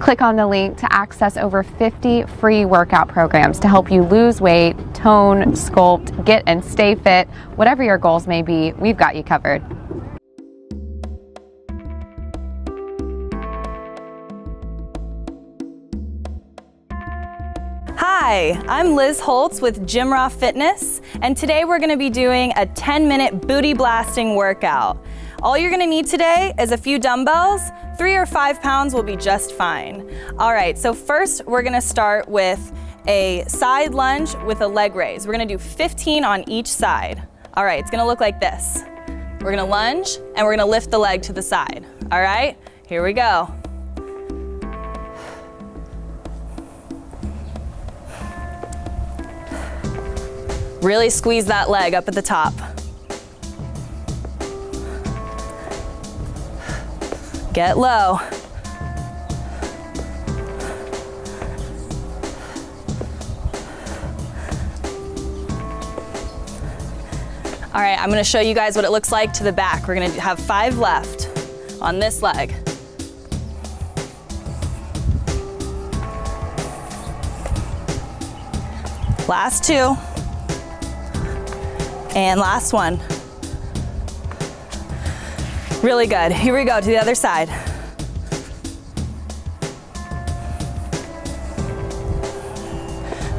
Click on the link to access over 50 free workout programs to help you lose weight, tone, sculpt, get and stay fit. Whatever your goals may be, we've got you covered. Hi, I'm Liz Holtz with GymRa Fitness, and today we're going to be doing a 10-minute booty blasting workout. All you're going to need today is a few dumbbells. 3 or 5 pounds will be just fine. All right, so first we're going to start with a side lunge with a leg raise. We're going to do 15 on each side. All right, it's going to look like this. We're going to lunge and we're going to lift the leg to the side. All right, here we go. Really squeeze that leg up at the top. Get low. All right, I'm gonna show you guys what it looks like to the back. We're gonna have 5 left on this leg. Last 2. And last one. Really good. Here we go to the other side.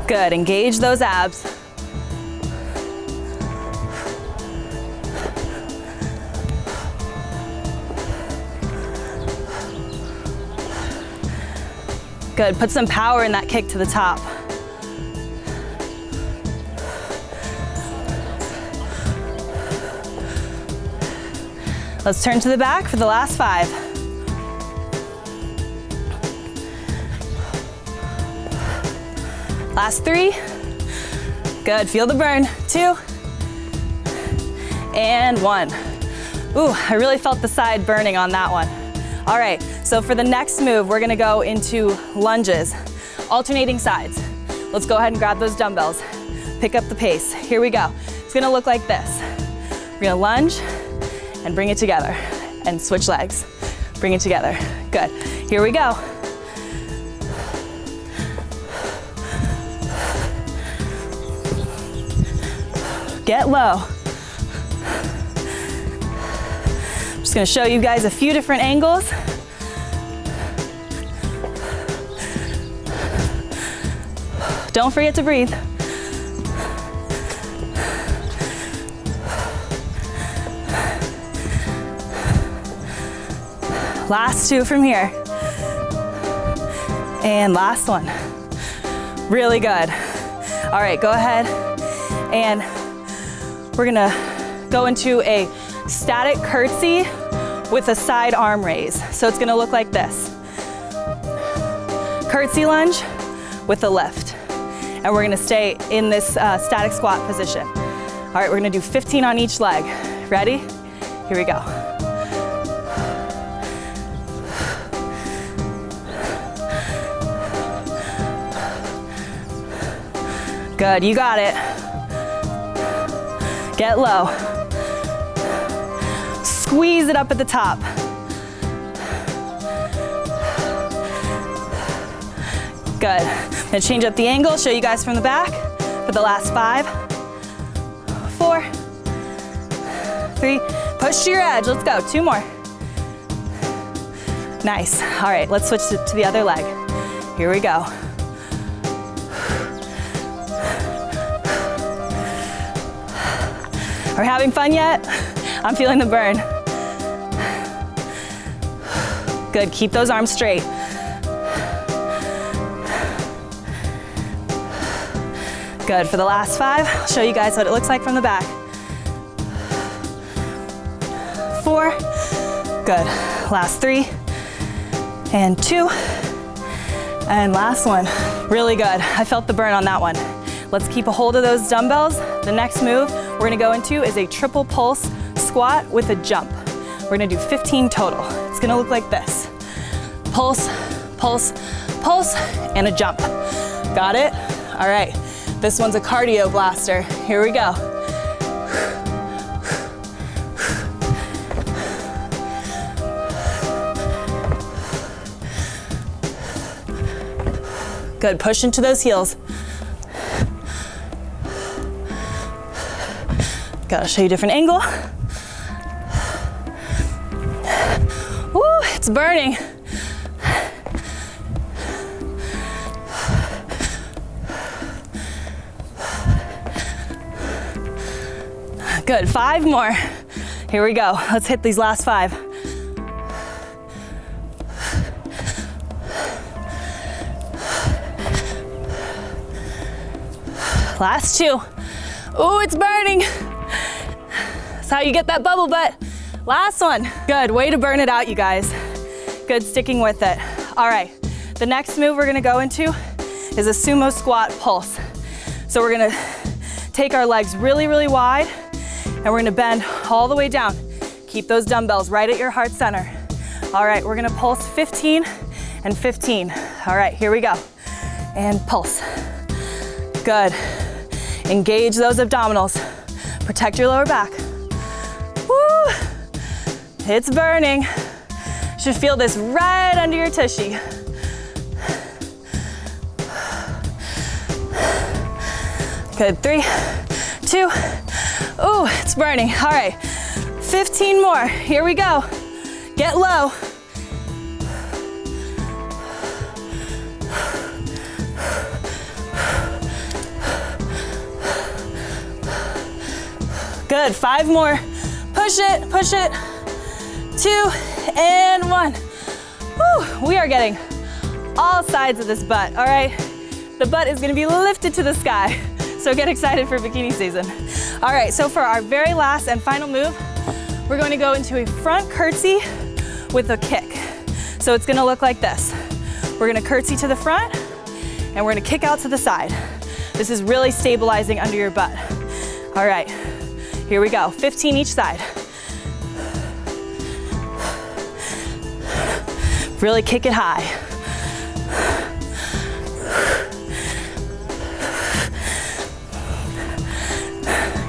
Good. Engage those abs. Good. Put some power in that kick to the top. Let's turn to the back for the last 5. Last 3. Good, feel the burn. 2. And 1. Ooh, I really felt the side burning on that one. All right, so for the next move, we're gonna go into lunges, alternating sides. Let's go ahead and grab those dumbbells. Pick up the pace. Here we go. It's gonna look like this. We're gonna lunge, and bring it together, and switch legs. Bring it together. Good. Here we go. Get low. I'm just gonna show you guys a few different angles. Don't forget to breathe. Last 2 from here. And last one. Really good. All right, go ahead and we're gonna go into a static curtsy with a side arm raise. So it's gonna look like this. Curtsy lunge with a lift. And we're gonna stay in this static squat position. All right, we're gonna do 15 on each leg. Ready? Here we go. Good, you got it. Get low. Squeeze it up at the top. Good. I'm gonna change up the angle, show you guys from the back for the last 5, 4, 3. Push to your edge, let's go, 2 more. Nice. All right, let's switch to the other leg. Here we go. Are we having fun yet? I'm feeling the burn. Good, keep those arms straight. Good, for the last 5, I'll show you guys what it looks like from the back. 4, good. Last 3, and 2, and last one. Really good, I felt the burn on that one. Let's keep a hold of those dumbbells. The next move we're gonna go into is a triple pulse squat with a jump. We're gonna do 15 total. It's gonna look like this. Pulse, pulse, pulse, and a jump. Got it? All right, this one's a cardio blaster. Here we go. Good, push into those heels. Gotta show you a different angle. Woo, it's burning. Good, 5 more. Here we go. Let's hit these last 5. Last 2. Ooh, it's burning. That's how you get that bubble butt. Last one. Good, way to burn it out, you guys. Good, sticking with it. All right, the next move we're gonna go into is a sumo squat pulse. So we're gonna take our legs really, really wide, and we're gonna bend all the way down. Keep those dumbbells right at your heart center. All right, we're gonna pulse 15 and 15. All right, here we go. And pulse. Good. Engage those abdominals. Protect your lower back. Woo! It's burning. Should feel this right under your tushy. Good, 3, 2. Ooh, it's burning. All right, 15 more. Here we go. Get low. Good, 5 more. Push it, push it. 2 and 1. Woo, we are getting all sides of this butt, all right? The butt is gonna be lifted to the sky. So get excited for bikini season. All right, so for our very last and final move, we're going to go into a front curtsy with a kick. So it's gonna look like this. We're gonna curtsy to the front and we're gonna kick out to the side. This is really stabilizing under your butt. All right, here we go, 15 each side. Really kick it high.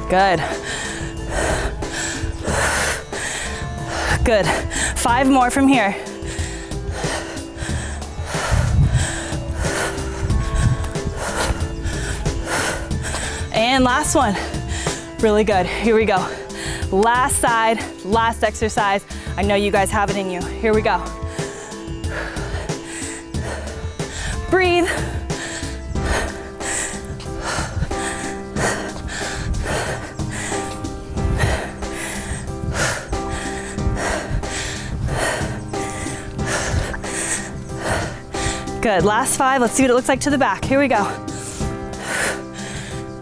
Good. Good. 5 more from here. And last one. Really good. Here we go. Last side, last exercise. I know you guys have it in you. Here we go. Breathe. Good, last 5, let's see what it looks like to the back. Here we go.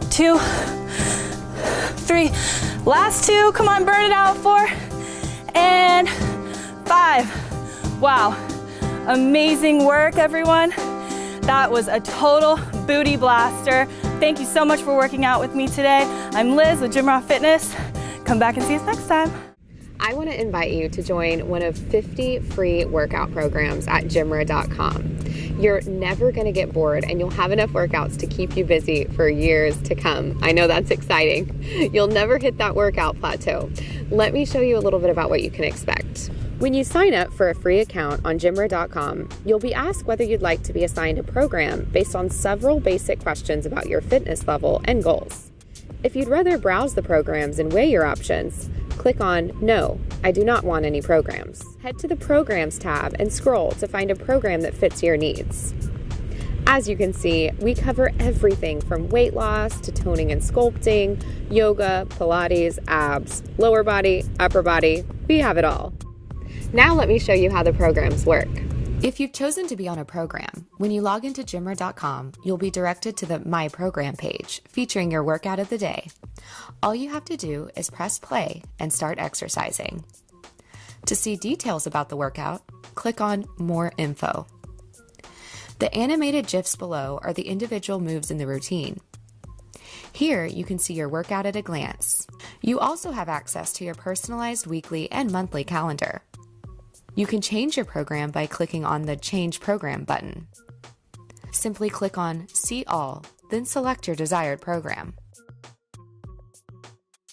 2, 3, last 2, come on, burn it out. 4 and 5. Wow, amazing work, everyone. That was a total booty blaster. Thank you so much for working out with me today. I'm Liz with GymRa Fitness. Come back and see us next time. I want to invite you to join one of 50 free workout programs at GymRa.com. You're never going to get bored and you'll have enough workouts to keep you busy for years to come. I know that's exciting. You'll never hit that workout plateau. Let me show you a little bit about what you can expect. When you sign up for a free account on GymRa.com, you'll be asked whether you'd like to be assigned a program based on several basic questions about your fitness level and goals. If you'd rather browse the programs and weigh your options, click on No, I do not want any programs. Head to the Programs tab and scroll to find a program that fits your needs. As you can see, we cover everything from weight loss to toning and sculpting, yoga, Pilates, abs, lower body, upper body, we have it all. Now let me show you how the programs work. If you've chosen to be on a program, when you log into GymRa.com, you'll be directed to the My Program page featuring your workout of the day. All you have to do is press play and start exercising. To see details about the workout, click on More Info. The animated GIFs below are the individual moves in the routine. Here you can see your workout at a glance. You also have access to your personalized weekly and monthly calendar. You can change your program by clicking on the Change Program button. Simply click on See All, then select your desired program.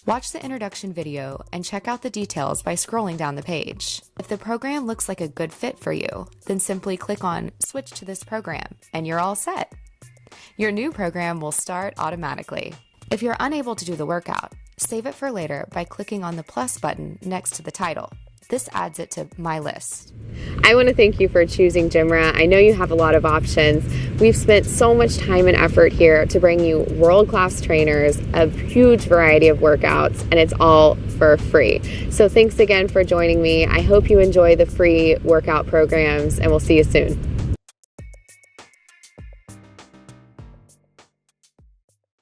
Watch the introduction video and check out the details by scrolling down the page. If the program looks like a good fit for you, then simply click on Switch to this program and you're all set. Your new program will start automatically. If you're unable to do the workout, save it for later by clicking on the plus button next to the title. This adds it to my list. I want to thank you for choosing GymRa. I know you have a lot of options. We've spent so much time and effort here to bring you world-class trainers, a huge variety of workouts, and it's all for free. So thanks again for joining me. I hope you enjoy the free workout programs, and we'll see you soon.